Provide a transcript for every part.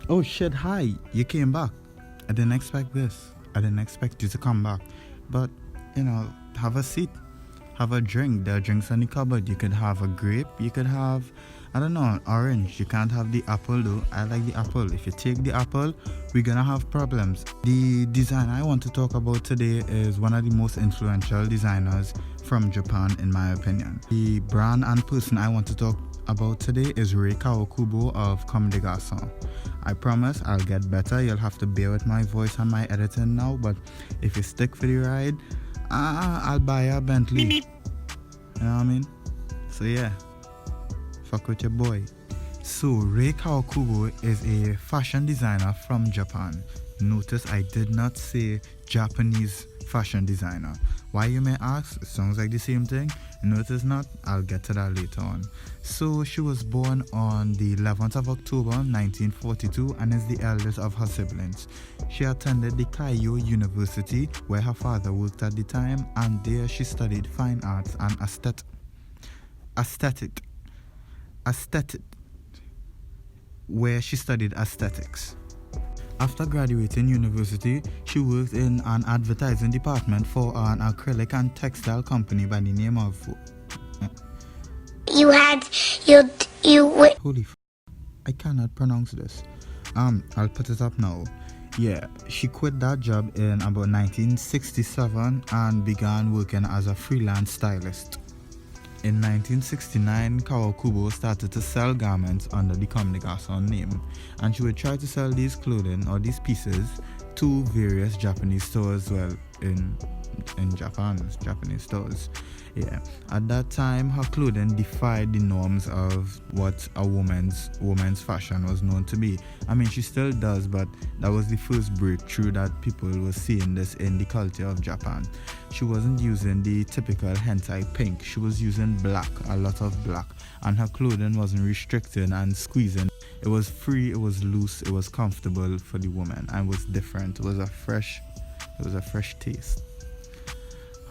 Oh shit, hi, you came back. I didn't expect this. I didn't expect you to come back. But, have a seat. Have a drink. There are drinks in the cupboard. You could have a grape. You could have, I don't know, an orange. You can't have the apple though. I like the apple. If you take the apple, we're gonna have problems. The design I want to talk about today is one of the most influential designers from Japan, in my opinion. The brand and person I want to talk about today is Rei Kawakubo of Comme des Garçons. I promise I'll get better. You'll have to bear with my voice and my editing now, but if you stick for the ride, I'll buy a Bentley. You know what I mean? So yeah, fuck with your boy. So Rei Kawakubo is a fashion designer from Japan. Notice I did not say Japanese fashion designer. Why, you may ask? It sounds like the same thing. No, it is not. I'll get to that later on. So she was born on the 11th of October 1942 and is the eldest of her siblings. She attended the Keio University where her father worked at the time, and there she studied fine arts and where she studied aesthetics. After graduating university, she worked in an advertising department for an acrylic and textile company by the name of... Holy f... I cannot pronounce this. I'll put it up now. Yeah, she quit that job in about 1967 and began working as a freelance stylist. In 1969, Kawakubo started to sell garments under the Comme des Garçons name, and she would try to sell these clothing or these pieces to various Japanese stores, in Japanese stores. Yeah, at that time, her clothing defied the norms of what a woman's fashion was known to be. I mean, she still does, but that was the first breakthrough that people were seeing this in the culture of Japan. She wasn't using the typical hentai pink. She was using black, a lot of black, and her clothing wasn't restricted and squeezing. It was free, it was loose, it was comfortable for the woman, and was different. It was a fresh taste.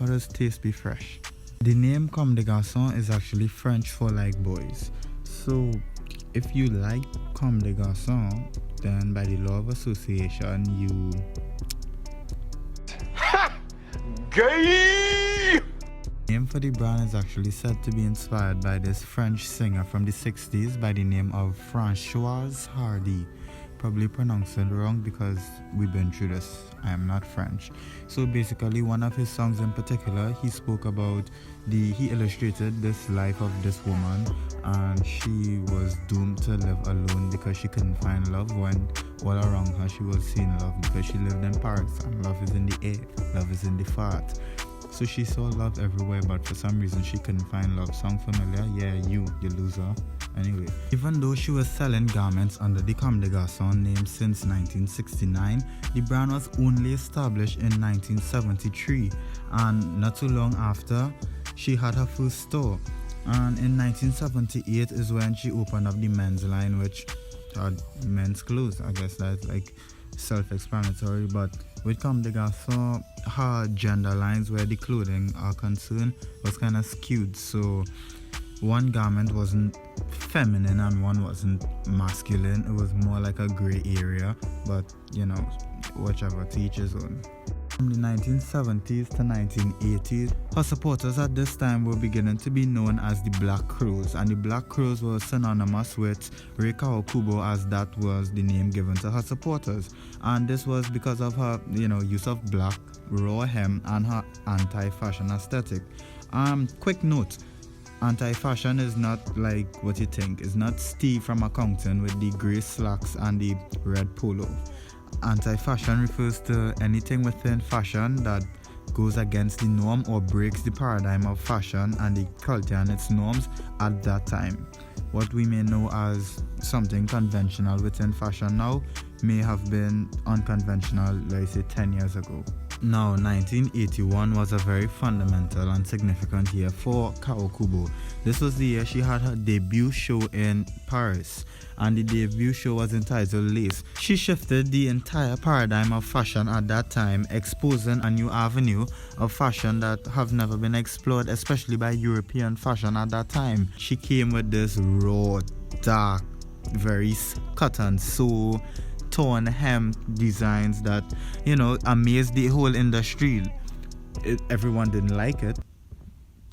How does taste be fresh? The name Comme des Garçons is actually French for like boys. So if you like Comme des Garçons, then by the law of association, you... Ha! Gay! The name for the brand is actually said to be inspired by this French singer from the 60s by the name of Françoise Hardy. Probably pronounced it wrong because we've been through this. I am not French. So basically, one of his songs in particular, he spoke about he illustrated this life of this woman, and she was doomed to live alone because she couldn't find love when all around her she was seeing love, because she lived in Paris and love is in the air, love is in the fart. So she saw love everywhere, but for some reason she couldn't find love. Sound familiar? Yeah, you loser. Anyway, even though she was selling garments under the Comme des Garçons name since 1969, the brand was only established in 1973, and not too long after, she had her first store. And in 1978 is when she opened up the men's line, which had men's clothes. I guess that's like self-explanatory, but with Comme des Garçons, her gender lines where the clothing are concerned was kind of skewed. So one garment wasn't feminine and one wasn't masculine. It was more like a gray area, but whichever, to each his own. From the 1970s to 1980s, her supporters at this time were beginning to be known as the Black Crows, and the Black Crows were synonymous with Rie Kawakubo, as that was the name given to her supporters. And this was because of her, use of black, raw hem, and her anti-fashion aesthetic. Quick note, anti-fashion is not like what you think. It's not Steve from accounting with the grey slacks and the red polo. Anti-fashion refers to anything within fashion that goes against the norm or breaks the paradigm of fashion and the culture and its norms at that time. What we may know as something conventional within fashion now may have been unconventional, let's say 10 years ago. Now, 1981 was a very fundamental and significant year for Kawakubo. This was the year she had her debut show in Paris, and the debut show was entitled Lace. She shifted the entire paradigm of fashion at that time, exposing a new avenue of fashion that have never been explored, especially by European fashion at that time. She came with this raw, dark, very cut and sew, torn hem designs that, you know, amazed the whole industry. Everyone didn't like it.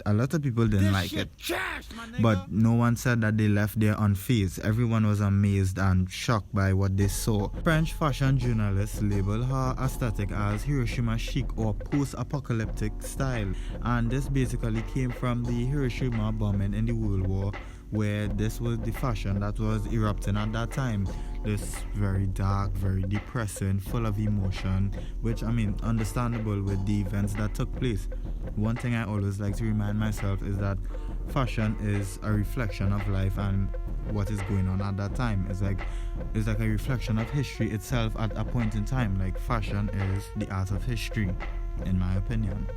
A lot of people didn't like it, but no one said that they left there unfazed. Everyone was amazed and shocked by what they saw. French fashion journalists labeled her aesthetic as Hiroshima chic or post-apocalyptic style, and this basically came from the Hiroshima bombing in the World War, where this was the fashion that was erupting at that time. This very dark, very depressing, full of emotion, which, I mean, understandable with the events that took place. One thing I always like to remind myself is that fashion is a reflection of life and what is going on at that time. It's like a reflection of history itself at a point in time. Like, fashion is the art of history, in my opinion.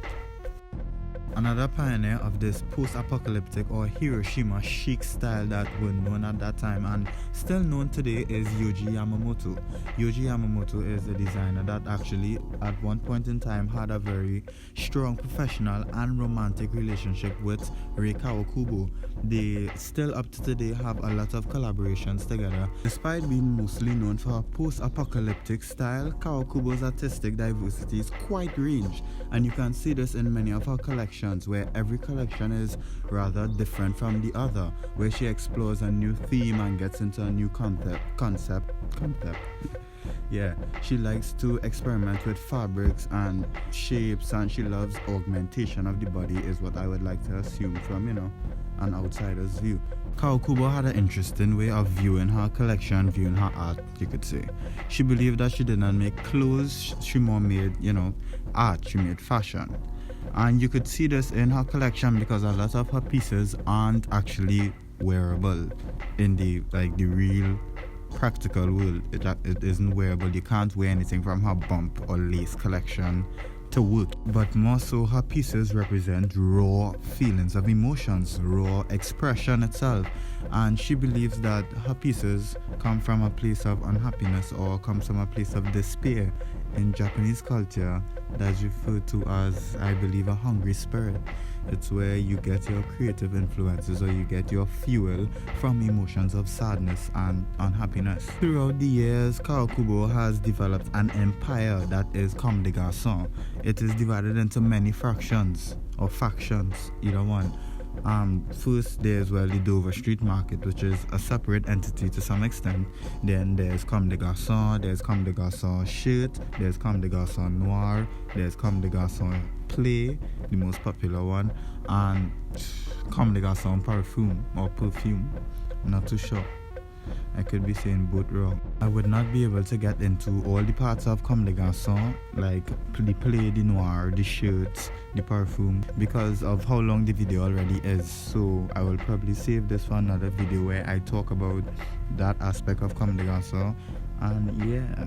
Another pioneer of this post-apocalyptic or Hiroshima chic style that were known at that time and still known today is Yohji Yamamoto. Yohji Yamamoto is a designer that actually at one point in time had a very strong professional and romantic relationship with Rei Kawakubo. They still up to today have a lot of collaborations together. Despite being mostly known for her post-apocalyptic style, Kawakubo's artistic diversity is quite ranged, and you can see this in many of her collections, where every collection is rather different from the other, where she explores a new theme and gets into a new concept. Yeah, she likes to experiment with fabrics and shapes, and she loves augmentation of the body, is what I would like to assume from, you know, an outsider's view. Kawakubo had an interesting way of viewing her collection, viewing her art, you could say. She believed that she did not make clothes, she more made, you know, art, she made fashion. And you could see this in her collection because a lot of her pieces aren't actually wearable in the real practical world. It isn't wearable. You can't wear anything from her bump or lace collection to work, but more so her pieces represent raw feelings of emotions, raw expression itself, and she believes that her pieces come from a place of unhappiness or comes from a place of despair. In Japanese culture, that's referred to as, I believe, a hungry spirit. It's where you get your creative influences or you get your fuel from emotions of sadness and unhappiness. Throughout the years, Kawakubo has developed an empire that is Comme des Garçons. It is divided into many fractions or factions, either one. First there's the Dover Street Market, which is a separate entity to some extent. Then there's Comme des Garçons, there's Comme des Garçons Shirt, there's Comme des Garçons Noir, there's Comme des Garçons Play, the most popular one, and Comme des Garçons Parfum or Perfume. I'm not too sure. I could be saying both wrong. I would not be able to get into all the parts of Comme des Garçons, like the play, the noir, the shirts, the perfume, because of how long the video already is. So I will probably save this for another video where I talk about that aspect of Comme des Garçons. And yeah.